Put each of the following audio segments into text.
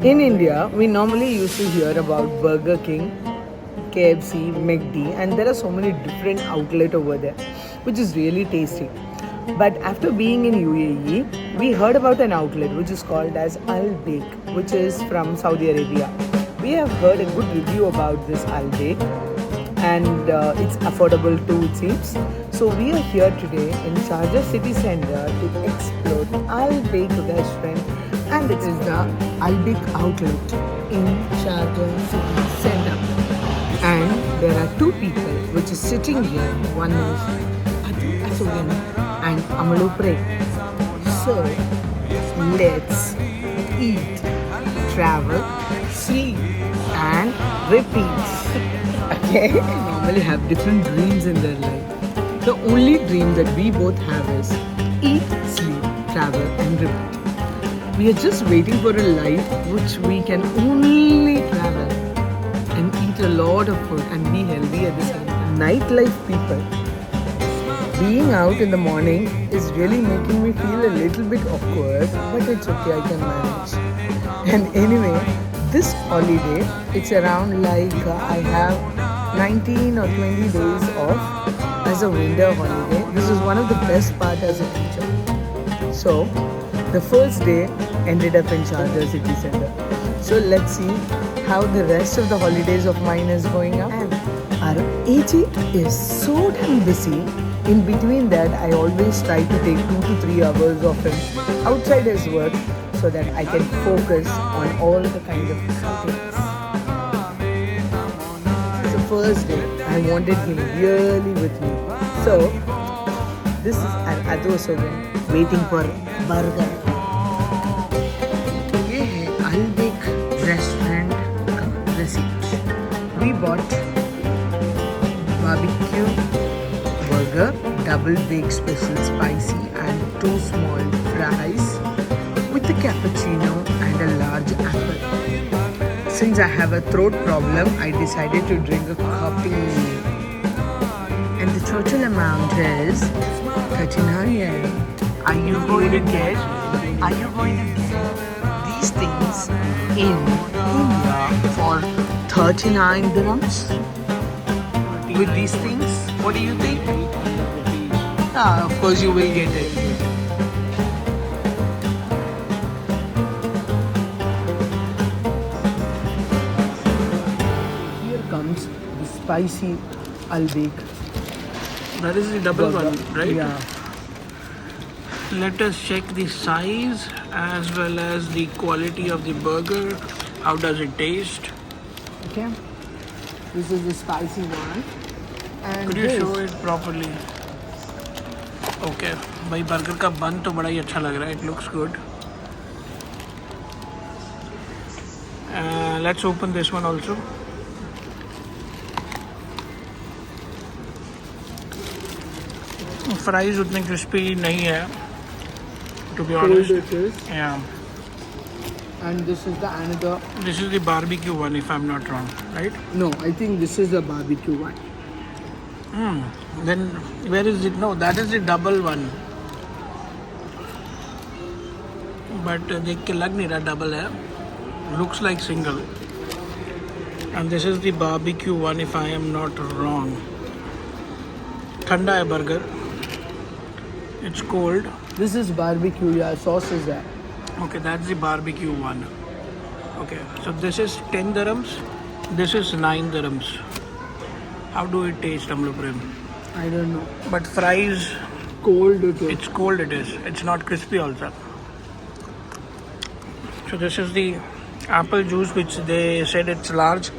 In India, we normally used to hear about Burger King, KFC, McD, and there are so many different outlets over there, which is really tasty. But after being in UAE, we heard about an outlet which is called as Al Baik, which is from Saudi Arabia. We have heard a good review about this Al Baik, and it's affordable too, it seems. So we are here today in Sharjah city center to explore Al Baik restaurant, and it is the Al Baik outlet in Sharjah city center. And there are two people which is sitting here. One is Atu Asugan and Amalu Prey. So let's eat, travel, sleep, and repeat. Okay? Normally have different dreams in their life. The only dream that we both have is eat, sleep, travel, and repeat. We are just waiting for a life which we can only travel and eat a lot of food and be healthy at the same time. Nightlife people. Being out in the morning is really making me feel a little bit awkward, but it's okay, I can manage. And anyway, this holiday, it's around like I have 19 or 20 days off as a winter holiday. This is one of the best part as a teacher. So, the first day ended up in Sharjah city center. So let's see how the rest of the holidays of mine is going up. And our AJ is so damn busy. In between that, I always try to take 2 to 3 hours of him outside his work so that I can focus on all the kinds of things. It's the first day. I wanted him really with me. So, this is an Adu Sogan waiting for burger. ये है Al Baik restaurant का receipt. We bought barbecue burger, double baked special spicy and 2 small fries with a cappuccino and a large apple. Since I have a throat problem, I decided to drink a coffee. And the total amount is 39. Are you going to get these things in India for 39 dirhams? With these things, what do you think? Ah, of course you will get it. Here comes the spicy Al Baik. That is the double burger. one, right? Yeah. Let us check the size as well as the quality of the burger. How does it taste? Okay. This is the spicy one. And Could you this, show it properly? Okay. भाई burger का बन तो बड़ा ही अच्छा लग रहा है. It looks good. Let's open this one also. Fries उतने crispy नहीं है. To be honest. cold it is. Yeah. And this is the another. This is the barbecue one, if I'm not wrong, right? No, I think this is the barbecue one. Then where is it? No, that is the double one. But देख के लग नहीं रहा double है. Looks like single. And this is the barbecue one, if I am not wrong. ठंडा है burger. It's cold. This is barbecue, yeah, sauce is there. Okay, that's the barbecue one. Okay, so this is 10 dirhams. This is 9 dirhams. How do it taste, Amlu Prem? I don't know. But fries, Cold it is. it's cold it is. It's not crispy also. So this is the apple juice which they said it's large.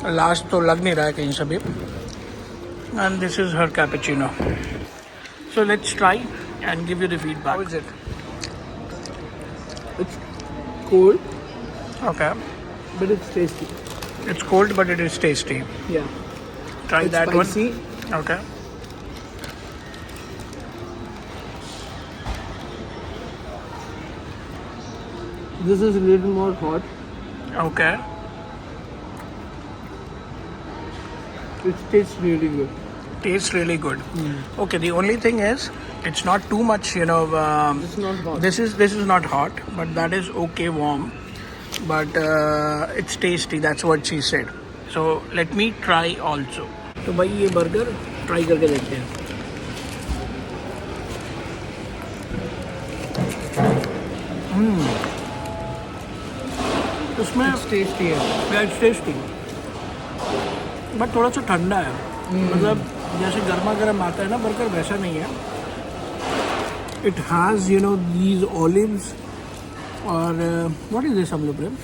Last तो लग नहीं रहा है कहीं से भी. And this is her cappuccino. So let's try and give you the feedback. How is it? It's cold, Okay. but it's tasty. It's cold but it is tasty. Yeah. Try It's that spicy. one. Okay. This is a little more hot. Okay. It tastes really good. Tastes really good. Okay, the only thing is it's not too much, It's not hot. this is not hot, but that is okay warm. but it's tasty. That's what she said. So let me try also. तो भाई ये burger try करके देखते हैं. उसमें It's tasty है. Yeah, it's tasty. But थोड़ा सा ठंडा है. मतलब जैसे गर्मा गर्म आता है ना बर्गर वैसा नहीं है. It has, you know, these olives or what is this, Amlo Prem?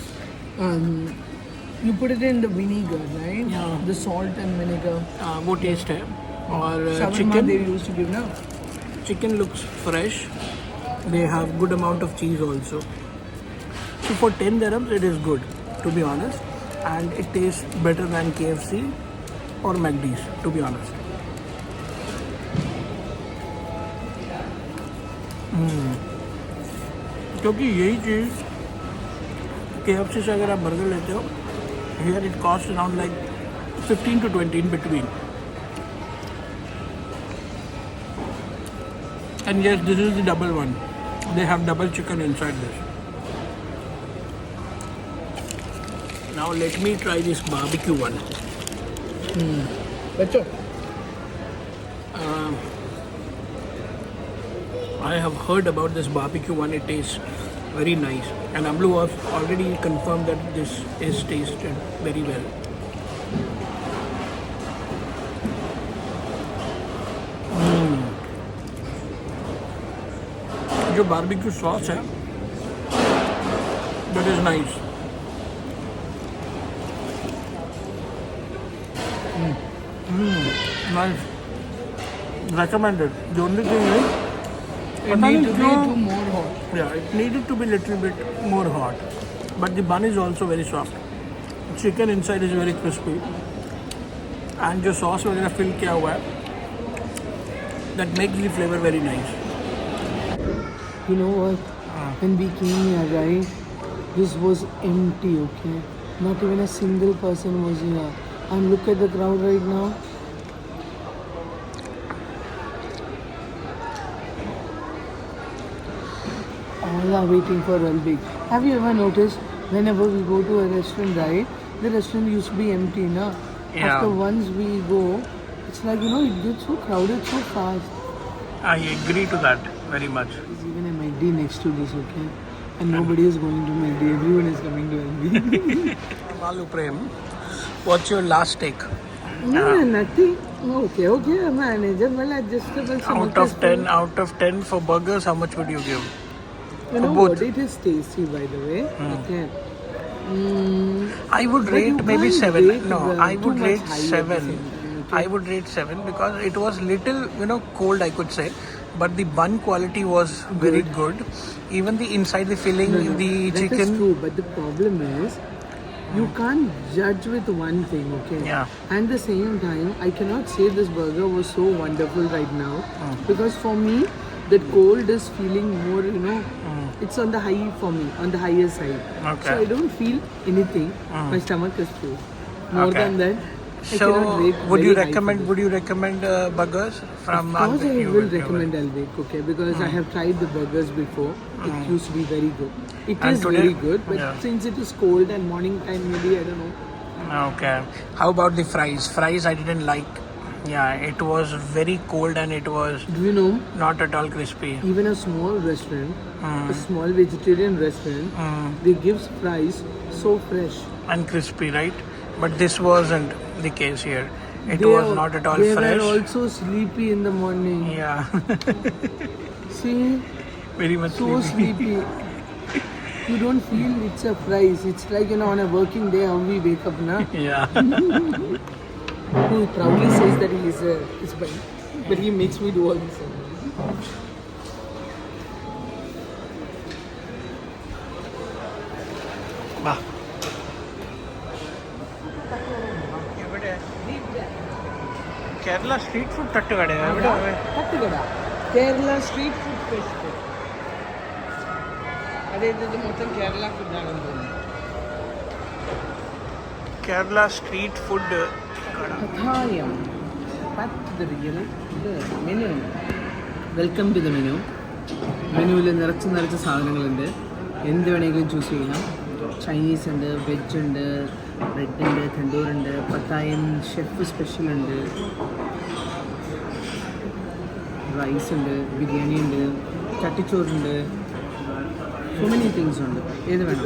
You put it in the vinegar, right? Yeah. The salt and vinegar. वो टेस्ट है. और Shawarma chicken. they used to give now. Chicken looks fresh. They have good amount of cheese also. So for 10 dirhams it is good, to be honest, and it tastes better than KFC or McD's, to be honest. क्योंकि यही चीज़ KFC से अगर आप burger लेते हो, here it costs around like 15 to 20 in between. And yes, this is the double one. They have double chicken inside this. Now let me try this barbecue one. Bacho. I have heard about this barbecue one. It tastes very nice. And Amlu has already confirmed that this is tasted very well. जो barbecue sauce है, that is nice. Nice. Recommended. The only thing is, It needs to be too more hot. yeah, it needed to be little bit more hot. But the bun is also very soft. Chicken inside is very crispy. And जो sauce वगैरह fill किया हुआ है, that makes the flavor very nice. You know what? When we came here, right? This was empty, okay? Not even a single person was here. And look at the crowd right now. All are waiting for Albig. Have you ever noticed whenever we go to a restaurant, right? The restaurant used to be empty, na? Yeah. After once we go, it's like, you know, it gets so crowded so fast. I agree to that very much. There's even a McD next to this, okay? And nobody is going to McD. Everyone is coming to McD. Malu Prem, what's your last take? No, nothing. Okay, manageable, adjustable. Out of 10 for burgers, how much would you give? You know both. what? It is tasty, by the way. Okay. I would But rate you maybe can't 7. rate No, the- I too would much rate high at the 7. same time, okay? I would rate 7 because it was little, you know, cold, I could say. But the bun quality was very good. Even the inside, the filling, No, the that is chicken. true, but the problem is you can't judge with one thing, okay? Yeah. And at the same time, I cannot say this burger was so wonderful right now because for me, that cold is feeling more, you know, it's on the high for me, on the higher side. Okay. So I don't feel anything. My stomach is full. More Okay. than that, I So, cannot rate would you very high for recommend? this. Would you recommend burgers from? Of course, I You will would- you recommend will. Albig, okay, because I have tried the burgers before. It used to be very good. It And is today- very good, but yeah. since it is cold and morning time, maybe I don't know. Okay. How about the fries? Fries I didn't like. Yeah, it was very cold and it was Do you know? not at all crispy. Even a small restaurant, a small vegetarian restaurant, they give fries so fresh. And crispy, right? But this wasn't the case here. It They was are- not at all they fresh. were also sleepy in the morning. Yeah, See, very much so sleepy. sleepy. You don't feel it's a fries. It's like, you know, on a working day how we wake up, na? Yeah. Who proudly says that he is a husband, but he makes me do all this. Wow. Kerala street food തട്ടുകട എവിടെ തട്ടുകട Kerala street food fest അതായത് ഇത് മൊത്തം കേരള ഫുഡാണെന്ന് തോന്നുന്നു Kerala street food കഥായം menu welcome to the menu മെനുവിൽ നിറച്ച് സാധനങ്ങളുണ്ട് എന്ത് വേണമെങ്കിലും ചൂസ് ചെയ്യാം ചൈനീസ് ഉണ്ട്, വെജ് ഉണ്ട്, ബ്രെഡ് ഉണ്ട്, തണ്ടൂറുണ്ട്, പത്തായൻ ഷെഫ് സ്പെഷ്യൽ ഉണ്ട്, റൈസ് ഉണ്ട്, ബിരിയാണി ഉണ്ട്, ചട്ടിച്ചോറുണ്ട്, സോ മെനി തിങ്സ് ഉണ്ട്. ഏത് വേണം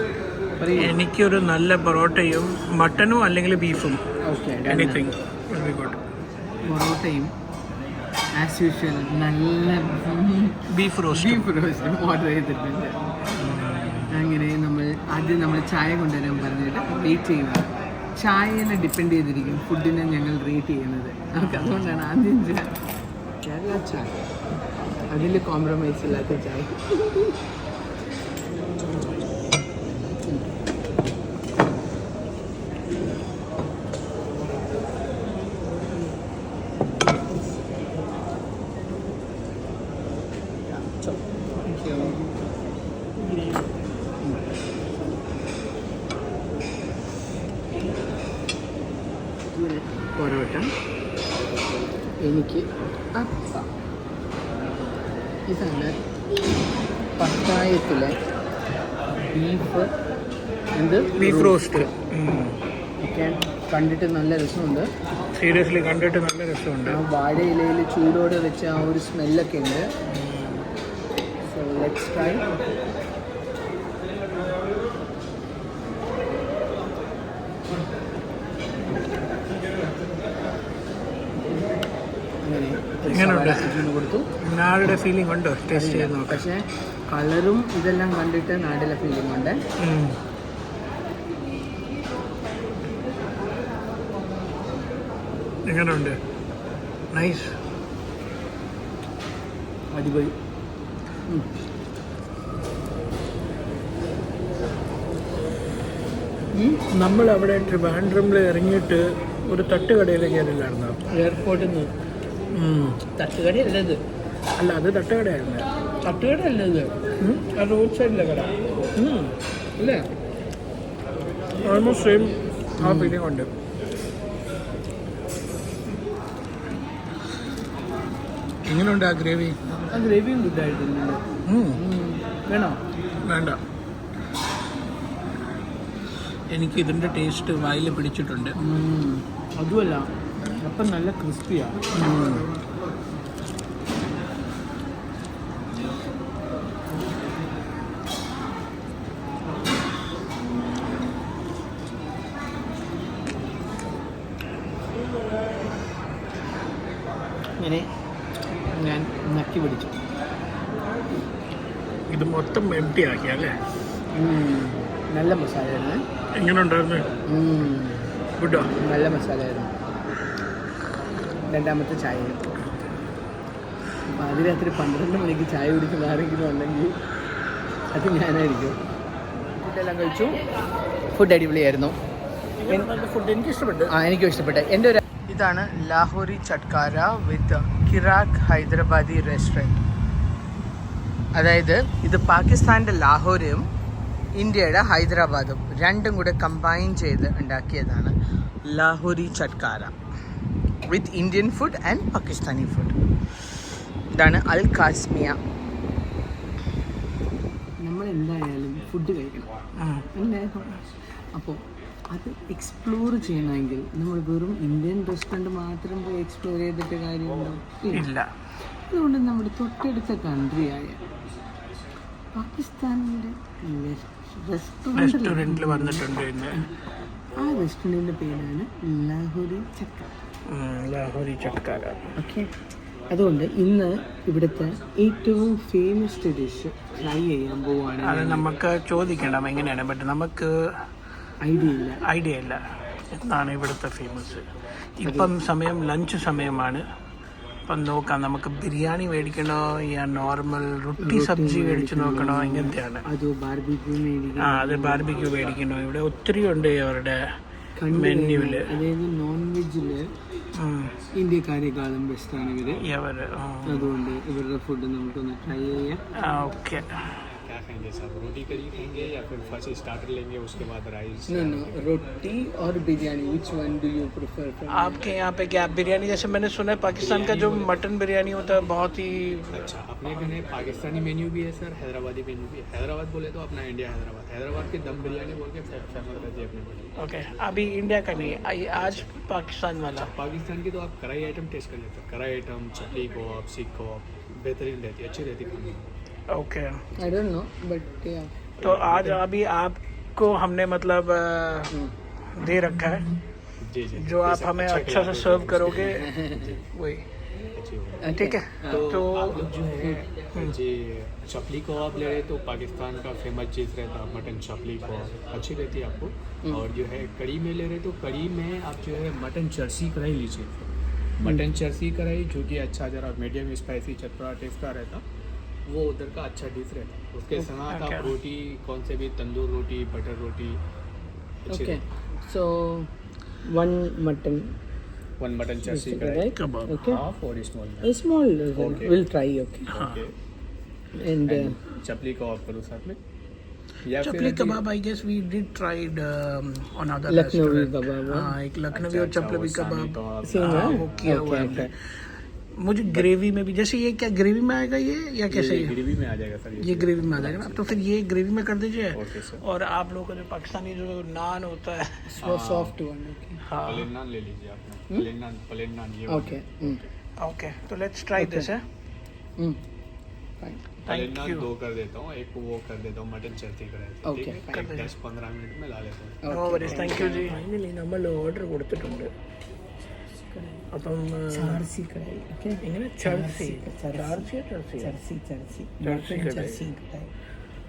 പറയൂ. എനിക്കൊരു നല്ല പൊറോട്ടയും മട്ടനും അല്ലെങ്കിൽ ബീഫും. Okay, anything very good. പൊറോട്ടയും ആസ് യൂഷ്വൽ നല്ല ബീഫ് റോസ്റ്റ് റോസ്റ്റും ഓർഡർ ചെയ്തിട്ടുണ്ട്. അങ്ങനെ ആദ്യം നമ്മൾ ചായ കൊണ്ടുവരാൻ പറഞ്ഞിട്ട് വെയിറ്റ് ചെയ്യുക. ചായനെ ഡിപ്പെൻഡ് ചെയ്തിരിക്കും ഫുഡിനെ ഞങ്ങൾ റേറ്റ് ചെയ്യുന്നത്. നമുക്ക് അതുകൊണ്ടാണ് ആദ്യം കേരള ചായ, അതിൽ കോംപ്രമൈസ് ഇല്ലാത്ത ചായ. പൊറോട്ട, എനിക്ക് അപ്പം. ഇതാണ് പത്തായത്തിലെ ബീഫ് റോസ്റ്റ്. ഒക്കെ കണ്ടിട്ട് നല്ല രസമുണ്ട്. സീരിയസ്ലി കണ്ടിട്ട് നല്ല രസമുണ്ട്. ആ വാഴയിലയിൽ ചൂടോടെ വെച്ച ആ ഒരു സ്മെല്ലൊക്കെ ഉണ്ട്. So let's try. കൊടുത്തു. നാടിന്റെ ഫീലിംഗ് ഉണ്ടോ? ടേസ്റ്റ് ചെയ്ത് നോക്കാം. പക്ഷേ കളറും ഇതെല്ലാം കണ്ടിട്ട് നാടിലെ ഫീലിംഗ് ഉണ്ട്. എങ്ങനെയുണ്ട്? നൈസ്, അടിപൊളി. നമ്മൾ അവിടെ ട്രിവാൻഡ്രമിൽ ഇറങ്ങിയിട്ട് ഒരു തട്ടുകടയിലേക്ക് കയറില്ലായിരുന്നു. എയർപോർട്ടിൽ നിന്ന് തട്ടുകടയല്ലത്. അല്ല, അത് തട്ടുകടയായിരുന്നു. തട്ടുകട അല്ലത്, ആ റോഡ് സൈഡിലെ കട അല്ലേ? ഓൾമോസ്റ്റ് സെയിം ആ ഫീലിംഗ് ഉണ്ട്. എങ്ങനെയുണ്ട് ആ ഗ്രേവി? ആ ഗ്രേവിയും ഗുഡായിട്ടുണ്ട്. വേണോ? വേണ്ട, എനിക്ക് ഇതിൻ്റെ ടേസ്റ്റ് വായിൽ പിടിച്ചിട്ടുണ്ട്. അതുമല്ല, അപ്പം നല്ല ക്രിസ്പിയാണ്. ഇങ്ങനെ ഞാൻ നക്കി പിടിച്ചു. ഇത് മൊത്തം എംപ്റ്റി ആക്കി അല്ലേ? നല്ല മസാലയായിരുന്നു. എങ്ങനെ ഉണ്ടായിരുന്നു? ഗുഡോ? നല്ല മസാലയായിരുന്നു. രണ്ടാമത്തെ ചായ. പാതിരാത്രി 12 മണിക്ക് ചായ കുടിക്കുന്ന ആരെങ്കിലും ഉണ്ടെങ്കിൽ അത് ഞാനായിരിക്കും. ഫുഡെല്ലാം കഴിച്ചു. ഫുഡ് അടിപൊളിയായിരുന്നു. ഫുഡ് എനിക്ക് ഇഷ്ടപ്പെട്ടു. എനിക്കും ഇഷ്ടപ്പെട്ടു. എൻ്റെ ഒരു ഇതാണ് ലാഹോറി ചട്കാര വിത്ത് കിറാക്ക് ഹൈദരാബാദി റെസ്റ്റോറൻറ്റ്. അതായത് ഇത് പാകിസ്ഥാൻ്റെ ലാഹോറും ഇന്ത്യയുടെ ഹൈദരാബാദും രണ്ടും കൂടെ കമ്പൈൻ ചെയ്ത് ഉണ്ടാക്കിയതാണ് Lahori Chatkara with Indian food and Pakistani food. ഇതാണ് അൽ കാസ്മിയ. നമ്മൾ എന്തായാലും ഫുഡ് കഴിക്കണം. അപ്പോൾ അത് എക്സ്പ്ലോർ ചെയ്യണമെങ്കിൽ നമ്മൾ വെറും ഇന്ത്യൻ റെസ്റ്റോറൻറ്റ് മാത്രം പോയി എക്സ്പ്ലോർ ചെയ്തിട്ട് കാര്യമുണ്ടോ? ഇല്ല. അതുകൊണ്ട് നമ്മുടെ തൊട്ടടുത്ത കൺട്രിയായ പാകിസ്ഥാനിൻ്റെ റെസ്റ്റോറൻറ്റിൽ വന്നിട്ടുണ്ട്. ആ റെസ്റ്റോറൻറ്റിൻ്റെ പേരാണ് ലാഹോറി ചട്കാര. ലാഹോറി ചട്കാര. ഓക്കെ. അതുകൊണ്ട് ഇന്ന് ഇവിടുത്തെ ഏറ്റവും ഫേമസ് ഡിഷ് ട്രൈ ചെയ്യാൻ പോവുകയാണ്. അത് നമുക്ക് ചോദിക്കണം എങ്ങനെയാണ്, ബട്ട് നമുക്ക് ഐഡിയ ഇല്ല എന്താണ് ഇവിടുത്തെ ഫേമസ്. ഇപ്പം സമയം ലഞ്ച് സമയമാണ്. അപ്പം നോക്കാം, നമുക്ക് ബിരിയാണി മേടിക്കണോ യാ നോർമൽ റൊട്ടി സബ്ജി മേടിച്ച് നോക്കണോ, ഇങ്ങനത്തെയാണ്. അത് ബാർബിക്യൂ മേടിക്കണോ? ഇവിടെ ഒത്തിരി ഉണ്ട് അവരുടെ മെനുവിൽ. അതായത് നോൺ വെജില് ഇന്ത്യക്കാരെക്കാളും ബെസ്റ്റാണ് ഇവര്. അതുകൊണ്ട് ഇവരുടെ ഫുഡ് നമുക്കൊന്ന് ട്രൈ ചെയ്യാം. ഓക്കെ. खाएंगे साहब? रोटी करी खाएंगे या फिर फर्स्ट स्टार्टर लेंगे उसके बाद राइस? No, रोटी और biryani, which one do you prefer? आपके यहाँ पे क्या बिरयानी, जैसे मैंने सुना है पाकिस्तान का जो मटन बिरयानी होता है बहुत ही अच्छा, अपने खाने पाकिस्तानी मेन्यू भी है सर, हैदराबादी मेन्यू भी है। हैदराबाद बोले तो अपना इंडिया हैदराबाद के दम बिरयानी बोल के फेमस रहती है अपने को। ओके। अभी इंडिया का नहीं है, आज पाकिस्तान वाला। पाकिस्तान की तो आप कढ़ाई आइटम टेस्ट कर लेते हो। कढ़ाई आइटम, चपली कबाब, सीख कबाब बेहतरीन रहती है, अच्छी रहती है खाने में। Okay, I don't know, but yeah. तो आज अभी आपको हमने मतलब दे रखा है, जी जी, जो आप हमें अच्छा से सर्व करोगे वही, अच्छी होगी। ठीक है। तो आप लोग जो है जी चपली कबाब ले रहे तो पाकिस्तान का फेमस चीज़ रहता है मटन चपली कबाब, अच्छी रहती है आपको। और जो है कड़ी में ले रहे तो कड़ी में आप जो है मटन चरसी कढ़ाई लीजिए। मटन चरसी कढ़ाई जो कि अच्छा जरा मीडियम स्पाइसी चटपटा टेस्ट का रहता, वो उधर का अच्छा डिश रहता। उसके साथ आप रोटी कौन से भी तंदूर रोटी, बटर रोटी अच्छी Okay, रहती। so one mutton, one mutton charsi karahi, right? Kebab. Okay. Half और small. A small, Okay. we'll try. Okay. Okay, And chapli kebab करूँ साथ में या चपली फिर kebab I guess we did tried on other Lakhnawi kebab, हाँ, एक लखनवी और चपली कबाब same हाँ, है? वो किया हुआ है Okay, हमने। मुझे ग्रेवी में भी, जैसे ये क्या ग्रेवी में आएगा ये या कैसे? ये ग्रेवी में आ जाएगा सर। ये ग्रेवी में आ जाएगा ना, तो फिर ये ग्रेवी में कर दीजिए। Okay sir. और आप लोगों का जो पाकिस्तानी जो नान होता है, so soft one. Okay. हाँ, प्लेन नान ले लीजिए आपने। प्लेन नान ये Okay. ओके, तो लेट्स ट्राई दिस है। Mm. Fine. Plain thank naan you. 2 कर देता हूँ, एक वो कर देता हूँ मटन चरती कढ़ाई। Okay, ठीक है, एक 10-15 मिनट में ला लेता हूँ। No worries, thank you ji. Finally നമ്മൾ ഓർഡർ കൊടുത്തിട്ടുണ്ട്. അപ്പം ചാർസി കടായി. Okay. എങ്ങനെ ചർസി ചർസി. ചർസി ചർസി ചർസി ചർസി കടായി. ചർസി കടായി.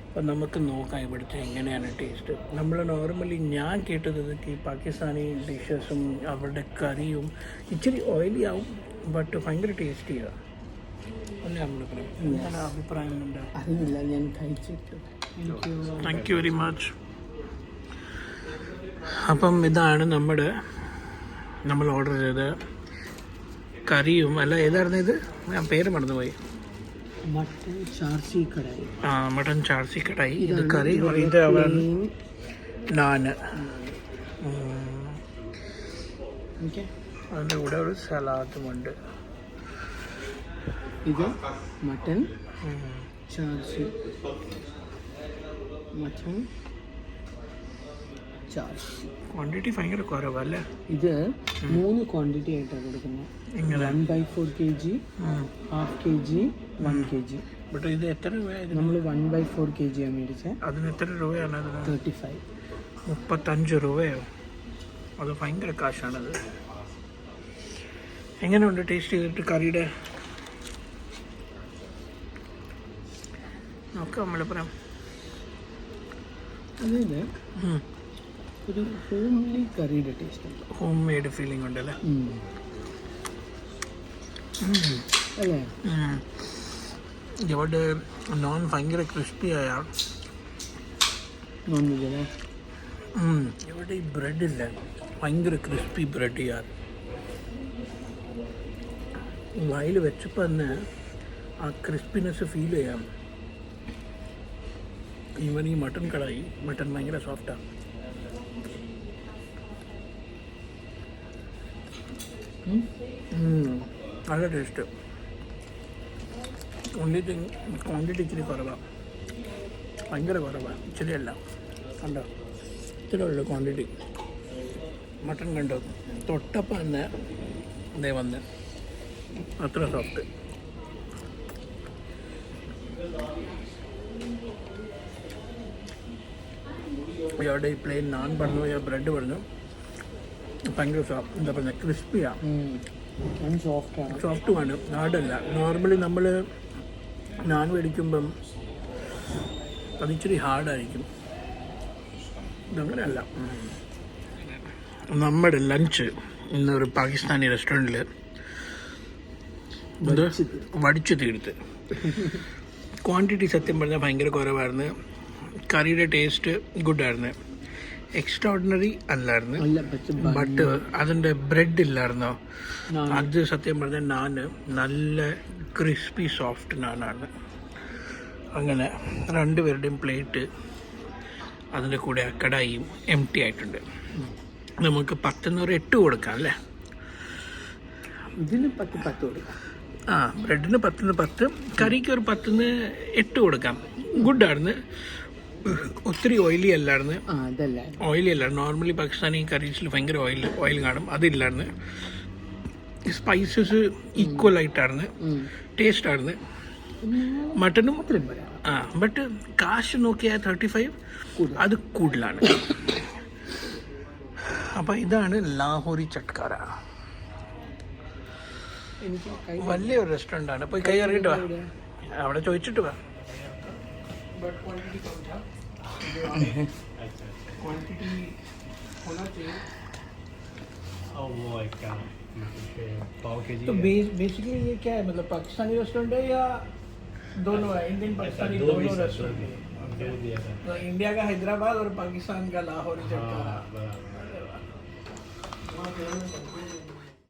അപ്പം നമുക്ക് നോക്കാം ഇവിടുത്തെ എങ്ങനെയാണ് ടേസ്റ്റ്. നമ്മൾ നോർമലി ഞാൻ കേട്ടത് ഈ പാകിസ്ഥാനി ഡിഷസും അവരുടെ കറിയും ഇച്ചിരി ഓയിലി ആവും, ബട്ട് ഭയങ്കര ടേസ്റ്റിയാണ്. അല്ലേ നമ്മൾ പറയാം അഭിപ്രായം ഉണ്ട്. അറിയില്ല, ഞാൻ കഴിച്ചിട്ടില്ല. Thank you very much. അപ്പം ഇതാണ് നമ്മൾ ഓർഡർ ചെയ്ത കറിയും അല്ല, ഏതായിരുന്നു ഇത്, ഞാൻ പേര് മറന്നുപോയി. മട്ടൻ ചാർസി കടായി. ആ, മട്ടൻ ചാർസി കടായി. ഇത് കറി, ഇത് നാന്. ഓക്കെ. അതിൻ്റെ കൂടെ ഒരു സലാദുമുണ്ട്. ഇത് മട്ടൻ ചാർസി. മട്ടൻ ചാർസി ക്വാണ്ടിറ്റി ഭയങ്കര കുറവല്ലേ? ഇത് 3 ക്വാണ്ടിറ്റി ആയിട്ടാണ് കൊടുക്കുന്നത്. ഇങ്ങനെ 1/4 kg, half kg, 1 kg. But ഇത് എത്ര രൂപയായിരുന്നു? നമ്മൾ 1/4 kg ആണ് മേടിച്ചത്. അതിന് എത്ര രൂപയാണ്? അതിന് 35. 35 രൂപയോ? അത് ഭയങ്കര കാശാണത്. എങ്ങനെയുണ്ട് ടേസ്റ്റ് ചെയ്തിട്ട് കറിയുടെ? നോക്കാം നമ്മൾ പറയാം. അതായത് ഒരു ഹോംലി കറിയുടെ ടേസ്റ്റ് ഉണ്ട്. ഹോം മെയ്ഡ് ഫീലിംഗ് ഉണ്ടല്ലേ? അല്ലേ? ഇവിടെ നോൺ ഭയങ്കര ക്രിസ്പി ആയ. നോൺ വെജ് അല്ലേ? ഇവിടെ ഈ ബ്രെഡ് ഇല്ല, ഭയങ്കര ക്രിസ്പി ബ്രെഡ് ചെയ്യാറ്. വായിൽ വെച്ചപ്പോൾ തന്നെ ആ ക്രിസ്പിനെസ് ഫീൽ ചെയ്യാം. ഈവൻ ഈ മട്ടൻ കടായി, മട്ടൻ ഭയങ്കര സോഫ്റ്റാണ്. നല്ല ടേസ്റ്റ്. ഓൺലി തിങ് ക്വാണ്ടിറ്റി ഇച്ചിരി കുറവാണ്, ഭയങ്കര കുറവാണ്. ഇച്ചിരി അല്ല, കണ്ടോ ഇച്ചിരി ഉള്ളു ക്വാണ്ടിറ്റി. മട്ടൻ കണ്ടോ, തൊട്ടപ്പം തന്നെ ഇതേ വന്ന് അത്ര സോഫ്റ്റ്. ഇവിടെ ഈ പ്ലെയിൻ നാൻ പറഞ്ഞു, ബ്രെഡ് പറഞ്ഞു, ഭയങ്കര എന്താ പറയുക, ക്രിസ്പിയാണ്, സോഫ്റ്റാണ്. സോഫ്റ്റുമാണ്, ഹാർഡല്ല. നോർമലി നമ്മൾ നാൻ മേടിക്കുമ്പം അതിച്ചിരി ഹാർഡായിരിക്കും, ഇതങ്ങനെയല്ല. നമ്മുടെ ലഞ്ച് ഇന്നൊരു പാകിസ്ഥാനി റെസ്റ്റോറൻറ്റിൽ ഇത് വടിച്ചു തീർത്ത്. ക്വാണ്ടിറ്റി സത്യം പറഞ്ഞാൽ ഭയങ്കര കുറവായിരുന്നു. കറിയുടെ ടേസ്റ്റ് ഗുഡായിരുന്നു, എക്സ്ട്രാ ഓർഡിനറി അല്ലായിരുന്നു. ബട്ട് അതിൻ്റെ ബ്രെഡ് ഇല്ലായിരുന്നോ, അത് സത്യം പറഞ്ഞാൽ നാന് നല്ല ക്രിസ്പി സോഫ്റ്റ് നാനാണ്. അങ്ങനെ രണ്ടുപേരുടെയും പ്ലേറ്റ് അതിൻ്റെ കൂടെ കടായിയും എം ടി ആയിട്ടുണ്ട്. നമുക്ക് 10 ഒരു 8 കൊടുക്കാം അല്ലേ? ഇതിന് 10 കൊടുക്കാം. ആ, ബ്രെഡിന് 10 കറിക്ക് ഒരു 8 കൊടുക്കാം. ഗുഡായിരുന്നു, ഒത്തിരി ഓയിലി അല്ലായിരുന്നു. ഓയിലി അല്ല, നോർമലി പാകിസ്ഥാനി കറീസിൽ ഭയങ്കര ഓയിൽ കാണും, അതില്ലായിരുന്നു. സ്പൈസസ് ഈക്വൽ ആയിട്ടായിരുന്നു, ടേസ്റ്റ് ആയിരുന്നു. മട്ടനും ആ, ബട്ട് കാശ് നോക്കിയാൽ 35 അത് കൂടുതലാണ്. അപ്പം ഇതാണ് ലാഹോറി ചട്കാര. വലിയൊരു റെസ്റ്റോറൻ്റാണ്. പോയി കൈ ഇറങ്ങിയിട്ട് വാ, അവിടെ ചോദിച്ചിട്ട് വാ. तो बेसिकली ये क्या है, मतलब पाकिस्तानी रेस्टोरेंट है या दोनों है? इंडियन पाकिस्तानी दोनों रेस्टोरेंट है? तो इंडिया का हैदराबाद और पाकिस्तान का लाहौर चटकारा.